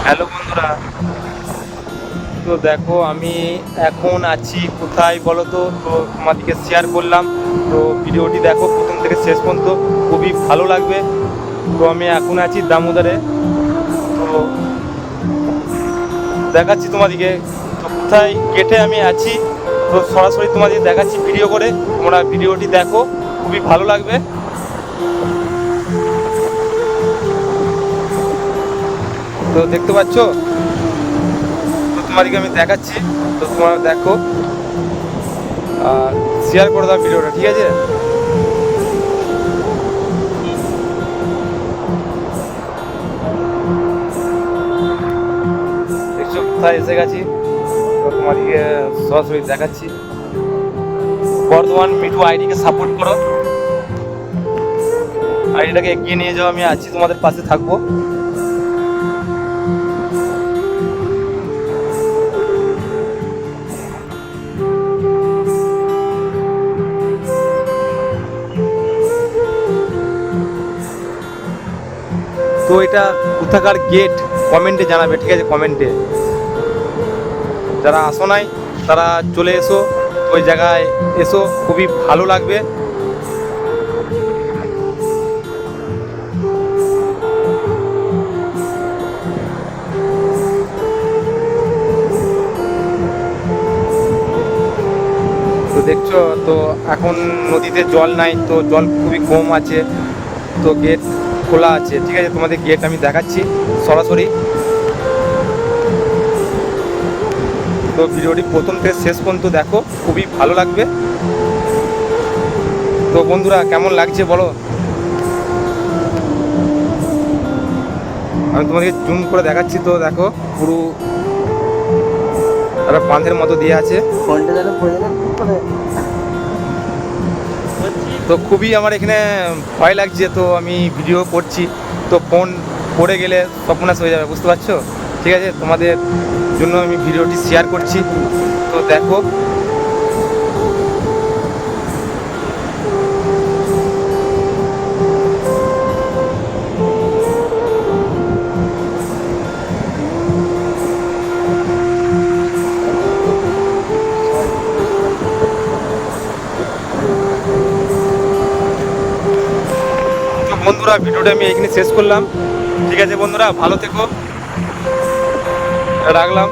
Hello বন্ধুরা, তো দেখো আমি এখন আছি কোথায় বলো তো। তোমাদেরকে শেয়ার করলাম, তো ভিডিওটি দেখো প্রথম থেকে শেষ পর্যন্ত, খুবই ভালো লাগবে। তো আমি এখন আছি দামোদরে। তো দেখাচ্ছি তোমাদেরকে তো কোথায় গেটে আমি আছি। তো সরাসরি তোমাদের দেখাচ্ছি ভিডিও করে, তোমরা ভিডিওটি দেখো, খুবই ভালো লাগবে। তো দেখতে পাচ্ছ, তো তোমাদেরকে আমি দেখাচ্ছি, তো তোমরা দেখো আর শেয়ার করে দাও ভিডিওটা, ঠিক আছে? দেখছো কোথায় এসে গেছি, তো তোমাদেরকে সরাসরি দেখাচ্ছি। বর্ধমান মিঠু আইডিকে সাপোর্ট করো, আইডিটাকে এগিয়ে নিয়ে যাও, আমি আছি তোমাদের পাশে থাকবো। তো এটা কোথাকার গেট কমেন্টে জানাবে, ঠিক আছে? কমেন্টে যারা আসো নাই তারা চলে এসো, ওই জায়গায় এসো, খুবই ভালো লাগবে। তো দেখছো, তো এখন নদীতে জল নাই, তো জল খুবই কম আছে, তো গেট খোলা আছে, ঠিক আছে? তোমাদের গেট আমি দেখাচ্ছি সরাসরি। তো ভিডিওটি প্রথম থেকে শেষ পর্যন্ত দেখো, খুবই ভালো লাগবে। তো বন্ধুরা কেমন লাগছে বলো? আমি তোমাদেরকে জুম করে দেখাচ্ছি, তো দেখো পুরো একটা বাঁধের মতো দিয়ে আছে। তো খুবই আমার এখানে ভয় লাগছে, তো আমি ভিডিও করছি, তো ফোন পড়ে গেলে সর্বনাশ হয়ে যাবে, বুঝতে পারছো? ঠিক আছে, তোমাদের জন্য আমি ভিডিওটি শেয়ার করছি, তো দেখো। তো বন্ধুরা ভিডিওটা আমি এখানে শেষ করলাম, ঠিক আছে বন্ধুরা, ভালো থেকো, রাখলাম।